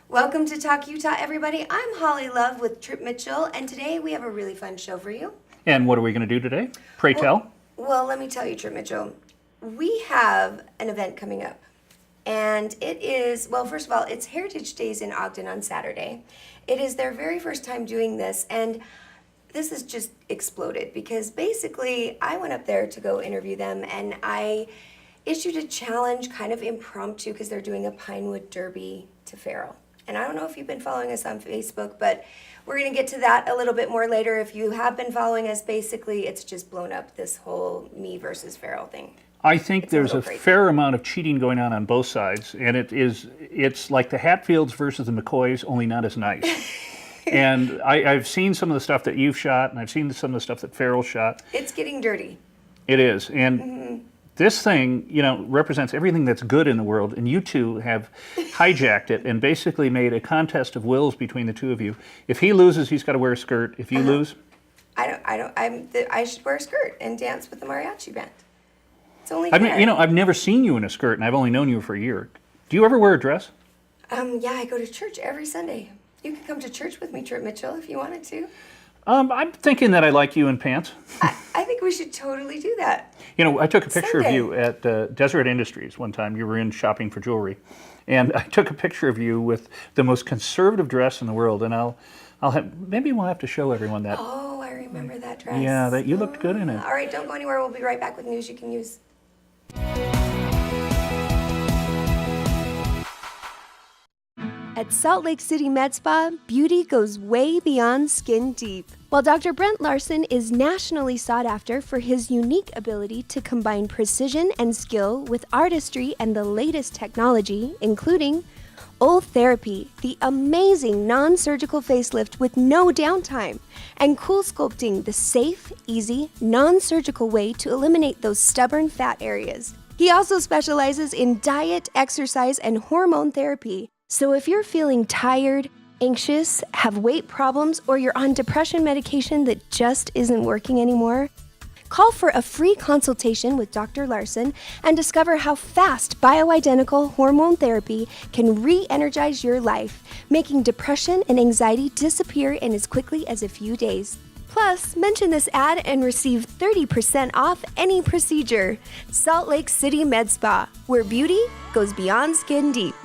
Welcome to Talk Utah, everybody. I'm Holly Love with Trip Mitchell, and today we have a really fun show for you. And what are we going to do today? Pray tell. Well, let me tell you, Trip Mitchell. We have an event coming up, and it is, well, first of all, it's Heritage Days in Ogden on Saturday. It is their very first time doing this, and this has just exploded because basically I went up there to go interview them, and I issued a challenge, kind of impromptu, because they're doing a Pinewood Derby to Farrell. And I don't know if you've been following us on Facebook, but we're going to get to that a little bit more later. If you have been following us, basically it's just blown up, this whole me versus Farrell thing. I think there's a fair amount of cheating going on both sides, and it's like the Hatfields versus the McCoys, only not as nice. And I've seen some of the stuff that you've shot, and I've seen some of the stuff that Farrell shot. It's getting dirty. It is, and this thing, represents everything that's good in the world, and you two have hijacked it and basically made a contest of wills between the two of you. If he loses, he's got to wear a skirt. If you lose, I should wear a skirt and dance with the mariachi band. It's only fair. I've never seen you in a skirt, and I've only known you for a year. Do you ever wear a dress? Yeah, I go to church every Sunday. You can come to church with me, Trip Mitchell, if you wanted to. I'm thinking that I like you in pants. I think we should totally do that. I took a picture of you at Deseret Industries one time. You were in shopping for jewelry. And I took a picture of you with the most conservative dress in the world. And maybe we'll have to show everyone that. Oh, I remember that dress. Yeah, you looked good in it. All right, don't go anywhere. We'll be right back with news you can use. At Salt Lake City Med Spa, beauty goes way beyond skin deep. While Dr. Brent Larson is nationally sought after for his unique ability to combine precision and skill with artistry and the latest technology, including Ultherapy, the amazing non-surgical facelift with no downtime, and Cool Sculpting, the safe, easy, non-surgical way to eliminate those stubborn fat areas. He also specializes in diet, exercise, and hormone therapy. So if you're feeling tired, anxious, have weight problems, or you're on depression medication that just isn't working anymore, call for a free consultation with Dr. Larson and discover how fast bioidentical hormone therapy can re-energize your life, making depression and anxiety disappear in as quickly as a few days. Plus, mention this ad and receive 30% off any procedure. Salt Lake City Med Spa, where beauty goes beyond skin deep.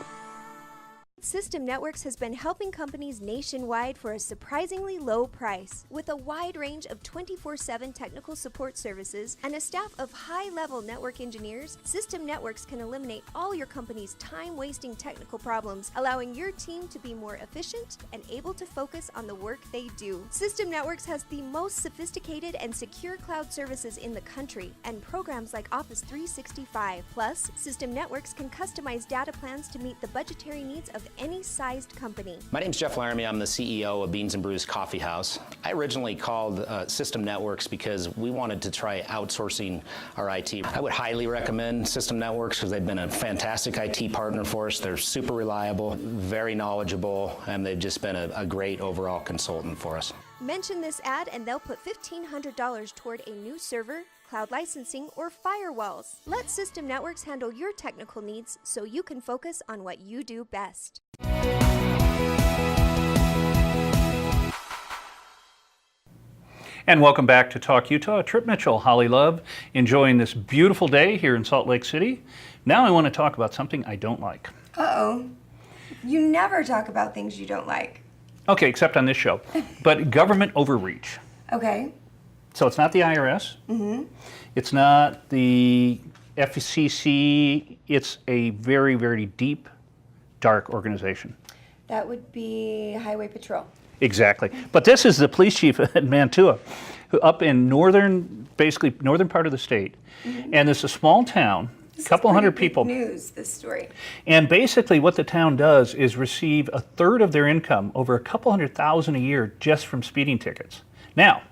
System Networks has been helping companies nationwide for a surprisingly low price. With a wide range of 24/7 technical support services and a staff of high-level network engineers, System Networks can eliminate all your company's time-wasting technical problems, allowing your team to be more efficient and able to focus on the work they do. System Networks has the most sophisticated and secure cloud services in the country and programs like Office 365. Plus, System Networks can customize data plans to meet the budgetary needs of any sized company. My name's Jeff Laramie. I'm the CEO of Beans and Brews Coffee House. I originally called System Networks because we wanted to try outsourcing our IT. I would highly recommend System Networks because they've been a fantastic IT partner for us. They're super reliable, very knowledgeable, and they've just been a great overall consultant for us. Mention this ad and they'll put $1,500 toward a new server, cloud licensing, or firewalls. Let System Networks handle your technical needs so you can focus on what you do best. And welcome back to Talk Utah. Trip Mitchell, Holly Love, enjoying this beautiful day here in Salt Lake City. Now I want to talk about something I don't like. Uh-oh. You never talk about things you don't like. Okay, except on this show. But government overreach. Okay. So it's not the IRS. It's not the FCC. It's a very, very deep, dark organization. That would be Highway Patrol. Exactly. But this is the police chief at Mantua, who up in basically northern part of the state. And it's a small town, a couple hundred people. News, this story. And basically what the town does is receive a third of their income, over a couple $100,000 a year, just from speeding tickets. Now,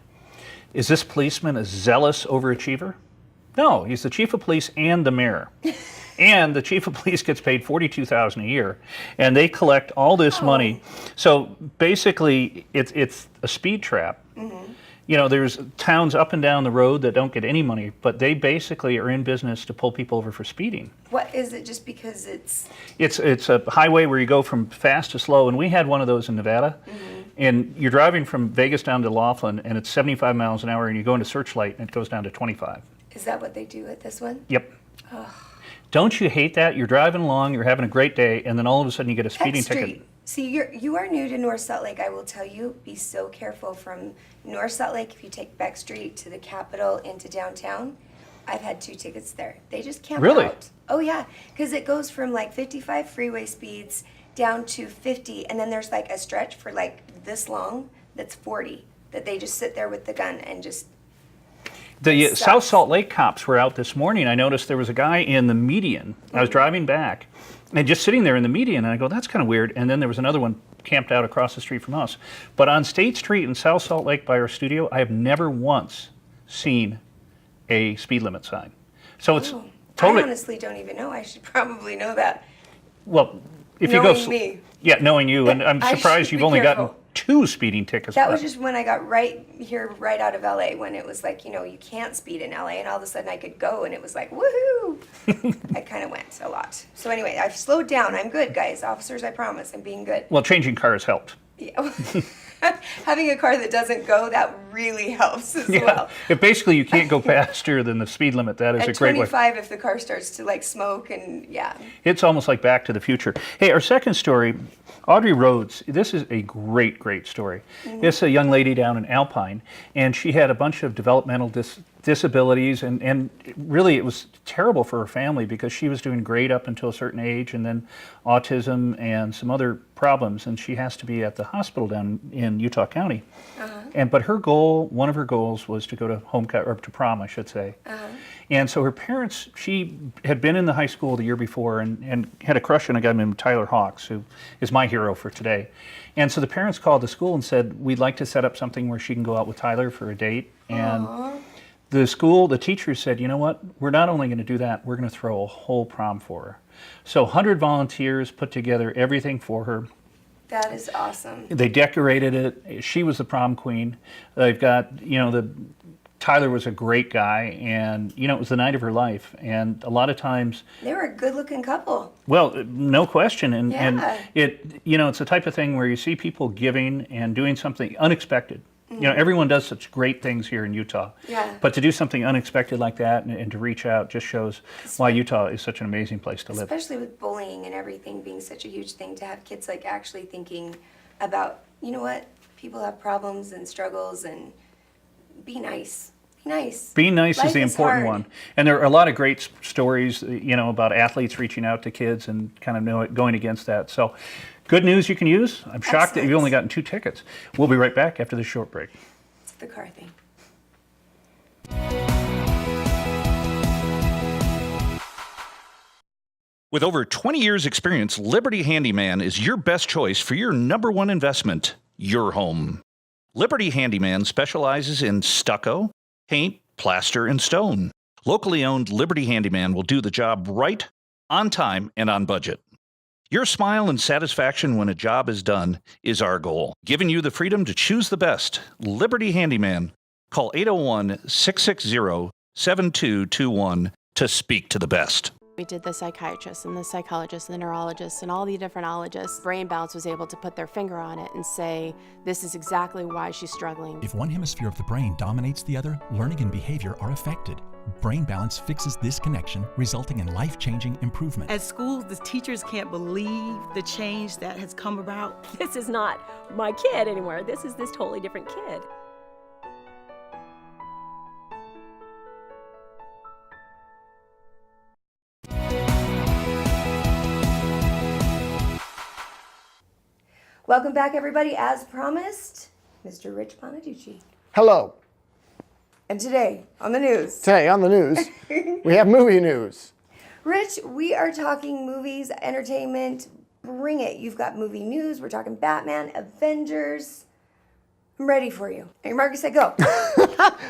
is this policeman a zealous overachiever? No, he's the chief of police and the mayor. And the chief of police gets paid $42,000 a year, and they collect all this money. So basically, it's a speed trap. You know, there's towns up and down the road that don't get any money, but they basically are in business to pull people over for speeding. What is it? Just because it's It's a highway where you go from fast to slow, and we had one of those in Nevada. And you're driving from Vegas down to Laughlin, and it's 75 miles an hour, and you go into Searchlight, and it goes down to 25. Is that what they do at this one? Yep. Don't you hate that? You're driving along, you're having a great day, and then all of a sudden you get a speeding Peck ticket. Street. See, you are new to North Salt Lake. I will tell you, be so careful from North Salt Lake. If you take Beck Street to the Capitol into downtown, I've had 2 tickets there. They just camp Really? out. Oh yeah, because it goes from like 55 freeway speeds down to 50, and then there's like a stretch for like this long that's 40. That they just sit there with the gun and just. The Sucks. South Salt Lake cops were out this morning. I noticed there was a guy in the median. I was driving back, and just sitting there in the median, and I go, that's kind of weird. And then there was another one camped out across the street from us. But on State Street in South Salt Lake by our studio, I have never once seen a speed limit sign. So it's Oh, totally, I honestly don't even know. I should probably know that. well, if you go, Knowing me. yeah, knowing you, and I'm I surprised should you've be only careful. gotten 2 speeding tickets. That was just when I got right out of LA, when it was like, you can't speed in LA, and all of a sudden I could go, and it was like, woohoo! I kind of went a lot. So anyway, I've slowed down. I'm good, guys. Officers, I promise, I'm being good. Well, changing cars helped. Yeah. Having a car that doesn't go, that really helps as well. If basically you can't go faster than the speed limit, that is At a great way. 25, if the car starts to like smoke, and yeah. It's almost like Back to the Future. Hey, our second story, Audrey Rhodes. This is a great, great story. This is a young lady down in Alpine, and she had a bunch of developmental disabilities, and really it was terrible for her family because she was doing great up until a certain age, and then autism and some other problems, and she has to be at the hospital down in Utah County. But her goal, one of her goals, was to go to or to prom, I should say. And so her parents, she had been in the high school the year before and had a crush on a guy named Tyler Hawks, who is my hero for today. And so the parents called the school and said, we'd like to set up something where she can go out with Tyler for a date. And the school, the teachers said, you know what, we're not only going to do that, we're going to throw a whole prom for her. So 100 volunteers put together everything for her. That is awesome. They decorated it. She was the prom queen. They've got, Tyler was a great guy, and, it was the night of her life. And a lot of times, They were a good-looking couple. well, no question. And Yeah. it's the type of thing where you see people giving and doing something unexpected. Everyone does such great things here in Utah. Yeah. But to do something unexpected like that and to reach out just shows why Utah is such an amazing place to live. Especially with bullying and everything being such a huge thing, to have kids like actually thinking about, you know what, people have problems and struggles, and be nice. Be nice. Being nice Life is the is important hard. one. And there are a lot of great stories, about athletes reaching out to kids and kind of going against that. So good news you can use. I'm shocked that you've only gotten 2 tickets. We'll be right back after this short break. It's the car thing. With over 20 years' experience, Liberty Handyman is your best choice for your #1 investment, your home. Liberty Handyman specializes in stucco, paint, plaster, and stone. Locally owned Liberty Handyman will do the job right, on time, and on budget. Your smile and satisfaction when a job is done is our goal. Giving you the freedom to choose the best. Liberty Handyman. Call 801-660-7221 to speak to the best. We did the psychiatrist and the psychologist and the neurologist and all the different ologists. Brain Balance was able to put their finger on it and say, this is exactly why she's struggling. If one hemisphere of the brain dominates the other, learning and behavior are affected. Brain Balance fixes this connection, resulting in life-changing improvement. At school, the teachers can't believe the change that has come about. This is not my kid anymore. This is this totally different kid. Welcome back, everybody. As promised, Mr. Rich Bonaducci. Hello. And today on the news. Today on the news, we have movie news. Rich, we are talking movies, entertainment. Bring it. You've got movie news. We're talking Batman, Avengers. I'm ready for you. And Marcus said go.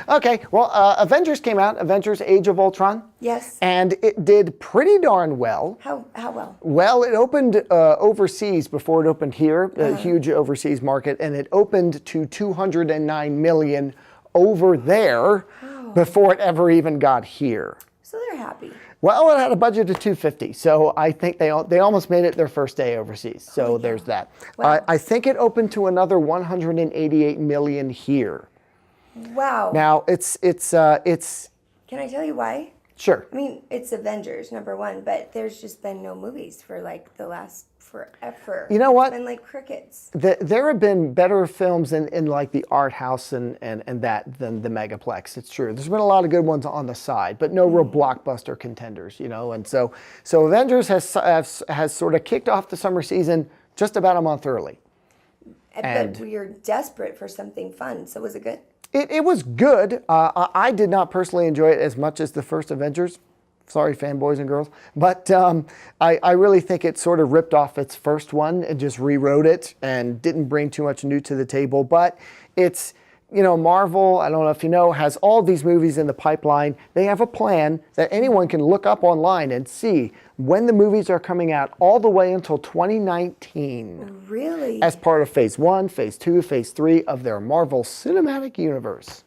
Okay, well, Avengers came out, Avengers Age of Ultron. Yes. And it did pretty darn well. How well? Well, it opened overseas before it opened here, a huge overseas market, and it opened to $209 million over there before it ever even got here. So they're happy. Well, it had a budget of $250, so I think they almost made it their first day overseas. So there's that. Wow. I think it opened to another $188 million here. Wow. Now it's Can I tell you why? sure. I mean, it's Avengers, #1, but there's just been no movies for like the last forever. You know what? It's been like crickets. There have been better films in like the art house and that than the Megaplex. It's true. There's been a lot of good ones on the side, but no real blockbuster contenders, you know. And so Avengers has sort of kicked off the summer season just about a month early. But we are desperate for something fun. So was it good? It was good. I did not personally enjoy it as much as the first Avengers. Sorry, fanboys and girls. But I really think it sort of ripped off its first one and just rewrote it and didn't bring too much new to the table. But it's, you know, Marvel, I don't know if you know, has all these movies in the pipeline. They have a plan that anyone can look up online and see when the movies are coming out all the way until 2019. Really? As part of Phase 1, Phase 2, Phase 3 of their Marvel Cinematic Universe.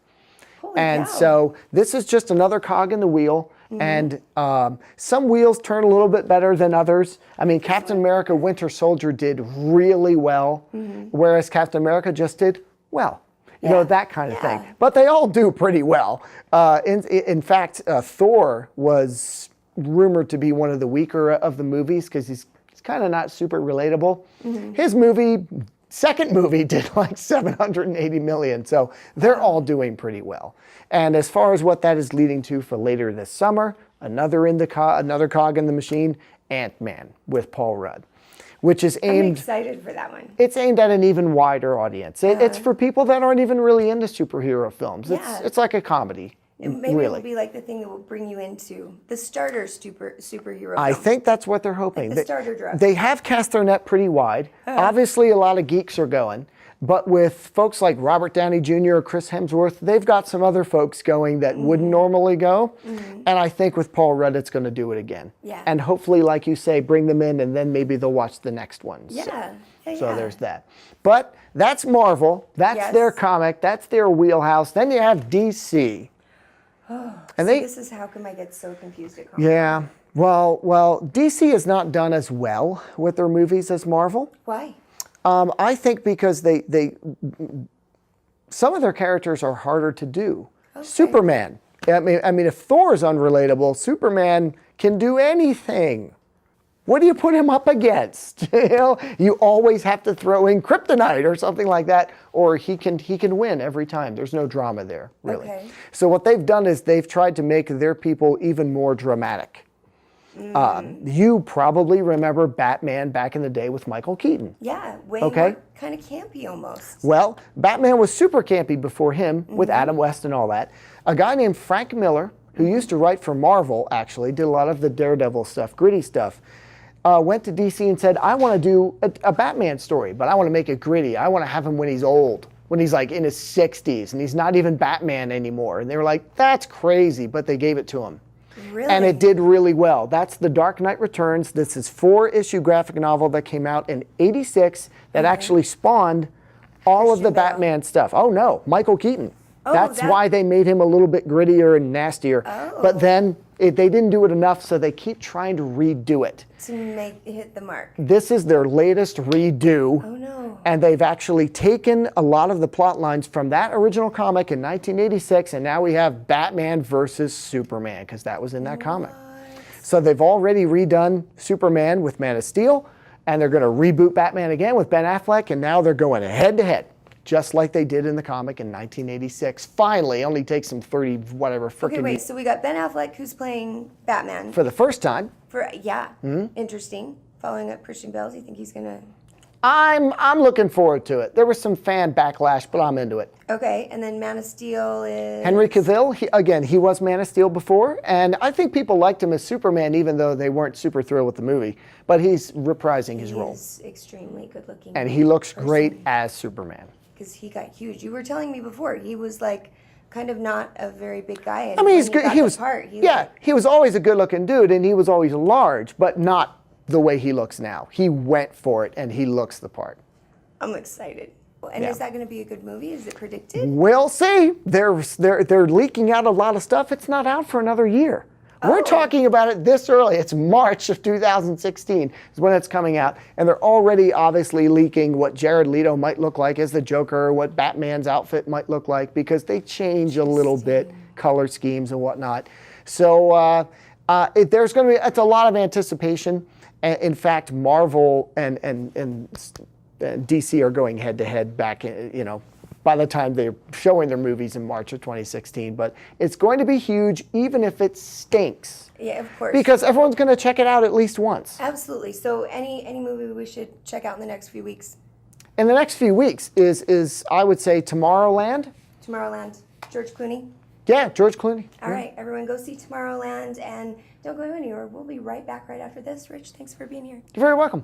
Holy And cow. so this is just another cog in the wheel. And some wheels turn a little bit better than others. I mean, Captain America Winter Soldier did really well, whereas Captain America just did well. You know, that kind of thing. But they all do pretty well. In fact, Thor was rumored to be one of the weaker of the movies because he's kind of not super relatable. His second movie did like $780 million. So they're all doing pretty well. And as far as what that is leading to for later this summer, another cog in the machine, Ant-Man with Paul Rudd, which is I'm aimed. excited for that one. It's aimed at an even wider audience. It's for people that aren't even really into superhero films. Yeah. It's like a comedy. Maybe really. it'll be like the thing that will bring you into the starter superhero I film. think that's what they're hoping. Like the starter drug. They have cast their net pretty wide. Obviously, a lot of geeks are going. But with folks like Robert Downey Jr. or Chris Hemsworth, they've got some other folks going that wouldn't normally go. And I think with Paul Rudd, it's going to do it again. Yeah. And hopefully, like you say, bring them in and then maybe they'll watch the next one. Yeah. So there's that. But that's Marvel. That's their comic. That's their wheelhouse. Then you have DC. And this is how come I get so confused at comics. Yeah. Well, DC has not done as well with their movies as Marvel. Why? I think because some of their characters are harder to do. Okay. Superman. I mean, if Thor is unrelatable, Superman can do anything. What do you put him up against? You know, you always have to throw in kryptonite or something like that, or he can win every time. There's no drama there, really. Okay. So what they've done is they've tried to make their people even more dramatic. You probably remember Batman back in the day with Michael Keaton. Yeah, way Okay. more kind of campy almost. Well, Batman was super campy before him with Adam West and all that. A guy named Frank Miller, who used to write for Marvel, actually, did a lot of the Daredevil stuff, gritty stuff, went to DC and said, I want to do a Batman story, but I want to make it gritty. I want to have him when he's old, when he's like in his 60s, and he's not even Batman anymore. And they were like, that's crazy, but they gave it to him. Really? And it did really well. That's The Dark Knight Returns. This is 4-issue graphic novel that came out in '86 that actually spawned all of the Bale. Batman stuff. Oh no, Michael Keaton. Oh, That's that- why they made him a little bit grittier and nastier. Oh. But then they didn't do it enough, so they keep trying to redo it. To hit the mark. This is their latest redo. Oh no. And they've actually taken a lot of the plot lines from that original comic in 1986, and now we have Batman versus Superman, because that was in that comic. So they've already redone Superman with Man of Steel, and they're going to reboot Batman again with Ben Affleck, and now they're going head to head, just like they did in the comic in 1986. Finally, only takes them 30 whatever freaking Okay, wait. So we got Ben Affleck who's playing Batman. for the first time. Interesting. Following up Christian Bale, do you think he's gonna? I'm looking forward to it. There was some fan backlash, but I'm into it. Okay, and then Man of Steel is Henry Cavill, he was Man of Steel before, and I think people liked him as Superman, even though they weren't super thrilled with the movie. But he's reprising his role, He's extremely good looking. and he looks great as Superman. Because he got huge. You were telling me before he was like kind of not a very big guy. And I mean, when he's good. got He the was, part, he he was always a good-looking dude, and he was always large, but not the way he looks now. He went for it, and he looks the part. I'm excited. And Yeah. is that going to be a good movie? Is it predicted? We'll see. They're leaking out a lot of stuff. It's not out for another year. We're talking about it this early. It's March of 2016 is when it's coming out. And they're already obviously leaking what Jared Leto might look like as the Joker, what Batman's outfit might look like, because they change a little bit, color schemes and whatnot. So there's going to be, it's a lot of anticipation. In fact, Marvel and DC are going head to head back, by the time they're showing their movies in March of 2016. But it's going to be huge, even if it stinks. Yeah, of course. Because everyone's going to check it out at least once. Absolutely. So any movie we should check out in the next few weeks? In the next few weeks is I would say Tomorrowland. Tomorrowland. George Clooney. Yeah, George Clooney. All right, everyone go see Tomorrowland and don't go anywhere. We'll be right back right after this. Rich, thanks for being here. You're very welcome.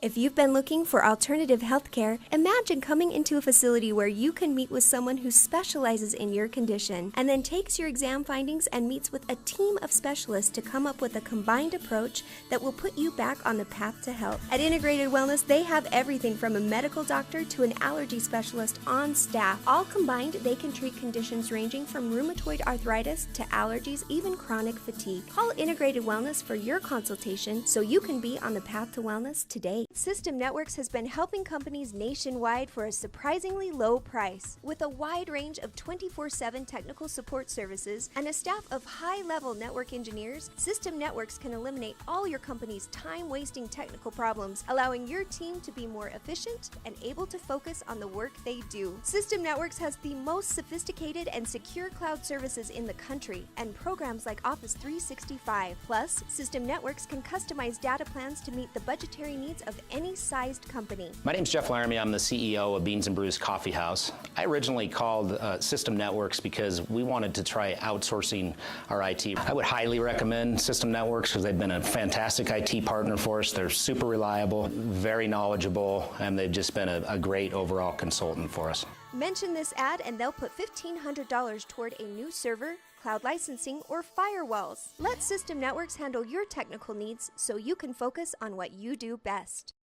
If you've been looking for alternative healthcare, imagine coming into a facility where you can meet with someone who specializes in your condition and then takes your exam findings and meets with a team of specialists to come up with a combined approach that will put you back on the path to health. At Integrated Wellness, they have everything from a medical doctor to an allergy specialist on staff. All combined, they can treat conditions ranging from rheumatoid arthritis to allergies, even chronic fatigue. Call Integrated Wellness for your consultation so you can be on the path to wellness today. System Networks has been helping companies nationwide for a surprisingly low price. With a wide range of 24/7 technical support services and a staff of high-level network engineers, System Networks can eliminate all your company's time-wasting technical problems, allowing your team to be more efficient and able to focus on the work they do. System Networks has the most sophisticated and secure cloud services in the country and programs like Office 365. Plus, System Networks can customize data plans to meet the budgetary needs of any sized company. My name's Jeff Laramie. I'm the CEO of Beans and Brews Coffee House. I originally called System Networks because we wanted to try outsourcing our IT. I would highly recommend System Networks because they've been a fantastic IT partner for us. They're super reliable, very knowledgeable, and they've just been a great overall consultant for us. Mention this ad and they'll put $1,500 toward a new server, cloud licensing, or firewalls. Let System Networks handle your technical needs so you can focus on what you do best.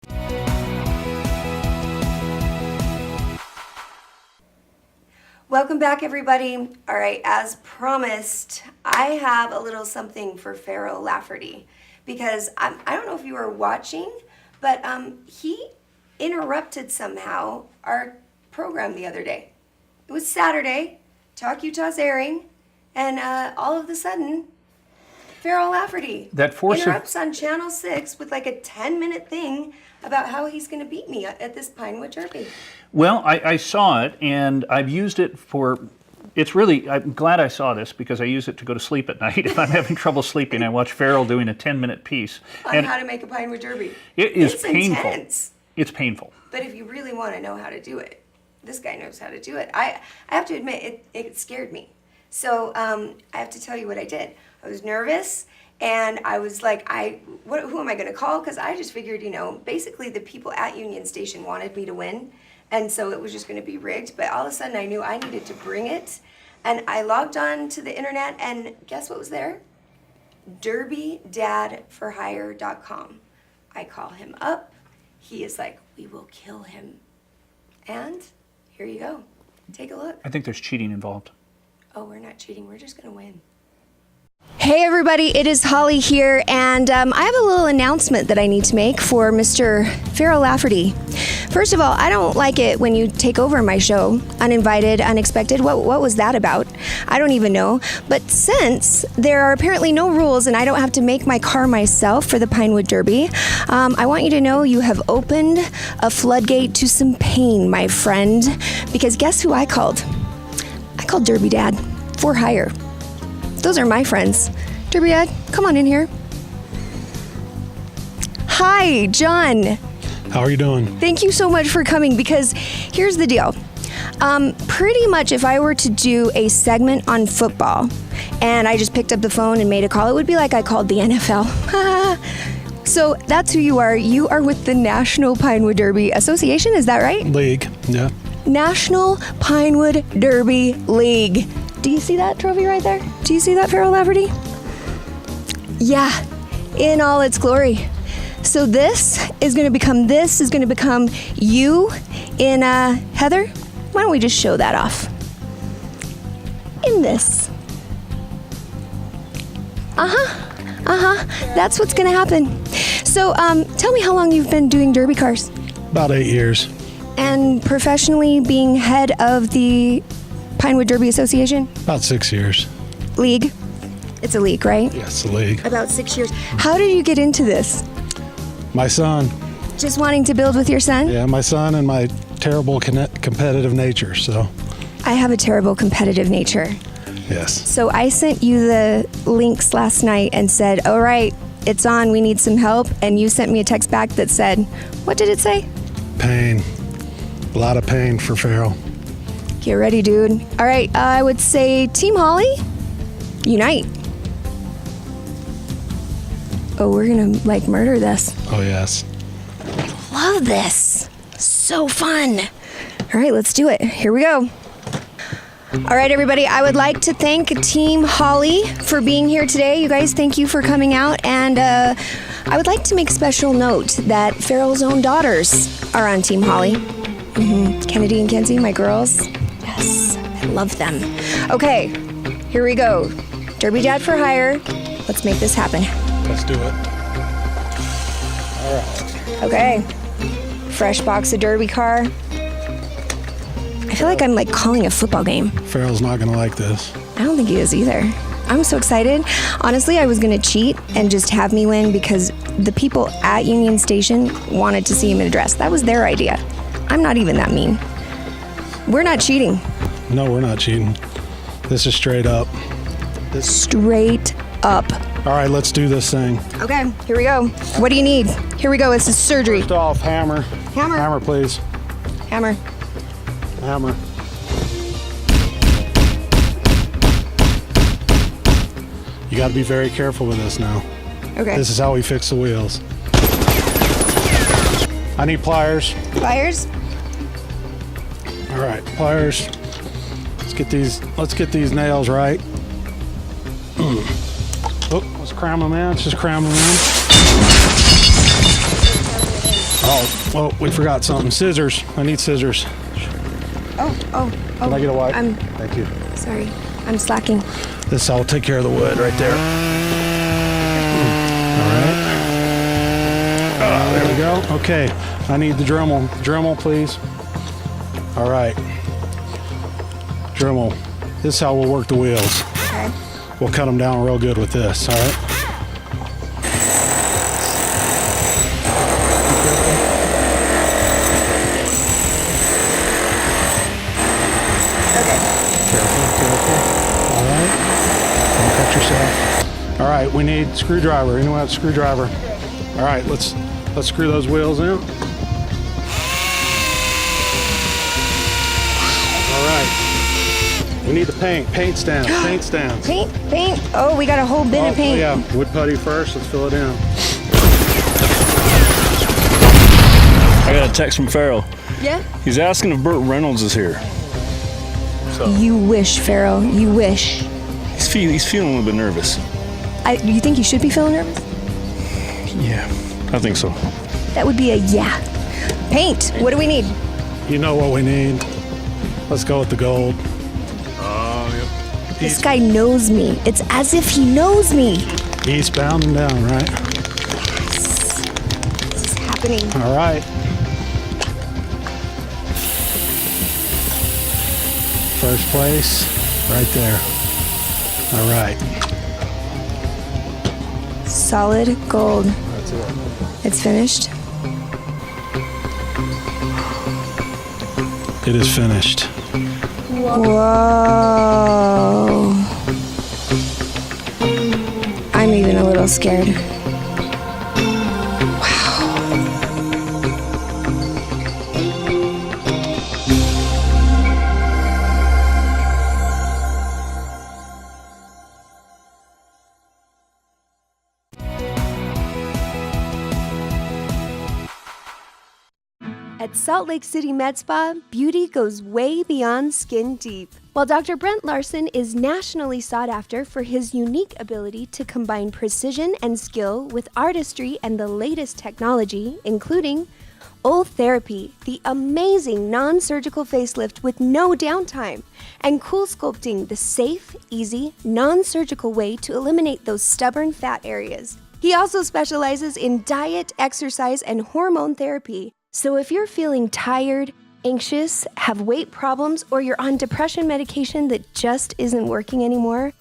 Welcome back, everybody. All right, as promised, I have a little something for Farrell Lafferty because I don't know if you were watching, but he interrupted somehow our program the other day. It was Saturday, Talk Utah's airing, and all of a sudden, Farrell Lafferty interrupts on Channel 6 with like a 10-minute thing about how he's going to beat me at this Pinewood Derby. Well, I saw it, and I've used it for, I'm glad I saw this because I use it to go to sleep at night. If I'm having trouble sleeping, I watch Farrell doing a 10-minute piece. On how to make a Pinewood Derby. It's painful. Intense. It's painful. But if you really want to know how to do it, this guy knows how to do it. I have to admit, it scared me. So I have to tell you what I did. I was nervous, and I was like, who am I going to call? Because I just figured, basically the people at Union Station wanted me to win, and so it was just going to be rigged. But all of a sudden, I knew I needed to bring it, and I logged on to the internet, and guess what was there? DerbyDadForHire.com. I call him up. He is like, we will kill him. And here you go. Take a look. I think there's cheating involved. Oh, we're not cheating. We're just going to win. Hey everybody, it is Holly here, and I have a little announcement that I need to make for Mr. Farrell Lafferty. First of all, I don't like it when you take over my show, uninvited, unexpected. What was that about? I don't even know. But since there are apparently no rules and I don't have to make my car myself for the Pinewood Derby, I want you to know you have opened a floodgate to some pain, my friend. Because guess who I called? I called Derby Dad for hire. Those are my friends. Derby Dad, come on in here. Hi, John. How are you doing? Thank you so much for coming because here's the deal. Pretty much if I were to do a segment on football and I just picked up the phone and made a call, it would be like I called the NFL. So that's who you are. You are with the National Pinewood Derby Association, is that right? League, yeah. National Pinewood Derby League. Do you see that trophy right there? Do you see that, Farrell Lafferty? Yeah, in all its glory. So this is going to become you in Heather. Why don't we just show that off? In this. That's what's going to happen. So tell me how long you've been doing derby cars. About 8 years. And professionally being head of the Pinewood Derby Association? About 6 years. League? It's a league, right? Yes, the league. About 6 years. How did you get into this? My son. Just wanting to build with your son? Yeah, my son and my terrible competitive nature, so. I have a terrible competitive nature. Yes. So I sent you the links last night and said, all right, it's on, we need some help. And you sent me a text back that said, what did it say? Pain. A lot of pain for Farrell. Get ready, dude. All right, I would say Team Holly, unite. Oh, we're gonna like murder this. Oh, yes. Love this. So fun. All right, let's do it. Here we go. All right, everybody, I would like to thank Team Holly for being here today. You guys, thank you for coming out. And I would like to make special note that Farrell's own daughters are on Team Holly. Kennedy and Kenzie, my girls. Yes, I love them. Okay, here we go. Derby Dad for hire. Let's make this happen. Let's do it. All right. Okay. Fresh box of Derby car. I feel like I'm like calling a football game. Farrell's not going to like this. I don't think he is either. I'm so excited. Honestly, I was going to cheat and just have me win because the people at Union Station wanted to see him in a dress. That was their idea. I'm not even that mean. We're not cheating. No, we're not cheating. This is straight up. Straight up. All right, let's do this thing. Okay, here we go. What do you need? Here we go. This is surgery. First off, hammer. Hammer. Hammer, please. Hammer. Hammer. You got to be very careful with this now. Okay. This is how we fix the wheels. I need pliers. Pliers? All right, pliers. Let's get these nails right. Oh, let's cram them in. Let's just cram them in. Oh, well, we forgot something. Scissors. I need scissors. Oh. Can I get a wipe? I'm Thank you. sorry. I'm slacking. This will take care of the wood right there. All right. There we go. Okay. I need the Dremel. Dremel, please. All right. Dremel. This is how we'll work the wheels. Okay. We'll cut them down real good with this. All right. Yourself. All right, we need screwdriver. Anyone have a screwdriver? All right, let's screw those wheels in. All right. We need the paint stands. Paint. Oh, we got a whole bin of paint. Yeah, wood putty first. Let's fill it in. I got a text from Farrell. Yeah? He's asking if Burt Reynolds is here. You wish, Farrell. You wish. He's feeling a little bit nervous. You think you should be feeling nervous? Yeah, I think so. That would be a yeah. Paint. What do we need? You know what we need. Let's go with the gold. Yep. This guy knows me. It's as if he knows me. Eastbound and down, right? This is happening. All right. First place, right there. All right. Solid gold. That's it. It's finished. It is finished. Whoa. I'm even a little scared. At Salt Lake City Med Spa, beauty goes way beyond skin deep. While While Dr. Brent Larson is nationally sought after for his unique ability to combine precision and skill with artistry and the latest technology, including Therapy, the amazing non-surgical facelift with no downtime, and Cool Sculpting, the safe, easy, non-surgical way to eliminate those stubborn fat areas. He also specializes in diet, exercise, and hormone therapy. So if you're feeling tired, anxious, have weight problems, or you're on depression medication that just isn't working anymore,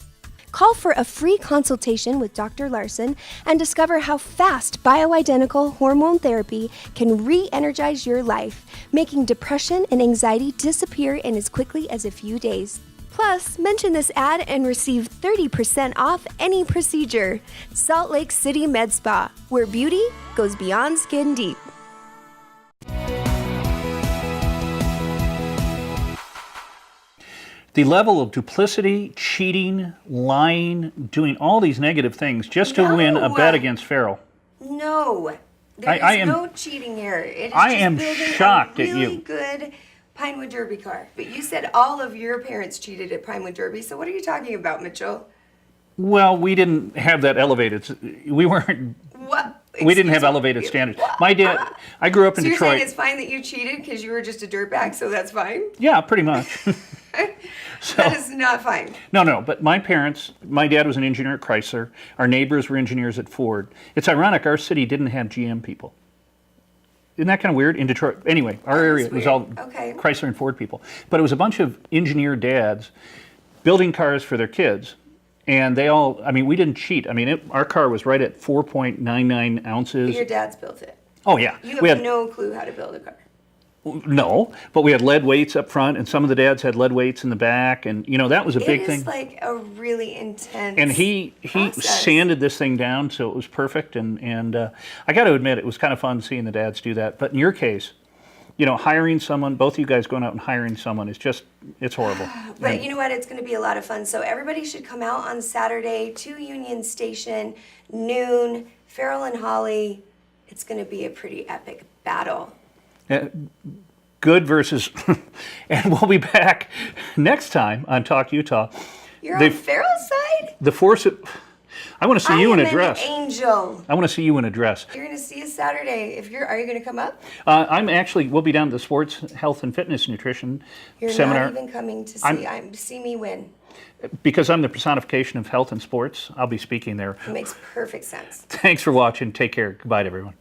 call for a free consultation with Dr. Larson and discover how fast bioidentical hormone therapy can re-energize your life, making depression and anxiety disappear in as quickly as a few days. Plus, mention this ad and receive 30% off any procedure. Salt Lake City Med Spa, where beauty goes beyond skin deep. The level of duplicity, cheating, lying, doing all these negative things just to win a bet against Farrell. No, there is no cheating here. It is I just am building shocked a at really you. good Pinewood Derby car. But you said all of your parents cheated at Pinewood Derby, so what are you talking about, Mitchell? Well, we didn't have that elevated. We weren't. What? We didn't have elevated standards. My dad. I grew up in So you're Detroit. saying it's fine that you cheated because you were just a dirtbag, so that's fine? Yeah, pretty much. That is not fine. No, but my parents, my dad was an engineer at Chrysler. Our neighbors were engineers at Ford. It's ironic, our city didn't have GM people. Isn't that kind of weird? In Detroit. Anyway, our area was all Chrysler and Ford people. But it was a bunch of engineer dads building cars for their kids. And they all, I mean, we didn't cheat. I mean, our car was right at 4.99 ounces. But your dad's built it. Oh, yeah. You have no clue how to build a car. No, but we had lead weights up front, and some of the dads had lead weights in the back, and you know that was a big thing. It is like a really intense. And he sanded this thing down so it was perfect, and I got to admit it was kind of fun seeing the dads do that. But in your case, you know, hiring someone, both of you guys going out and hiring someone is just, it's horrible. But you know what? It's going to be a lot of fun. So everybody should come out on Saturday to Union Station, noon. Farrell and Holly. It's going to be a pretty epic battle. Good versus, and we'll be back next time on Talk Utah. You're on Farrell's side? The force of, I want to see you in a dress. I'm an angel. I want to see you in a dress. You're going to see us Saturday. Are you going to come up? We'll be down at the Sports Health and Fitness Nutrition You're Seminar. You're not even coming to see me win. Because I'm the personification of health and sports, I'll be speaking there. It makes perfect sense. Thanks for watching. Take care. Goodbye to everyone.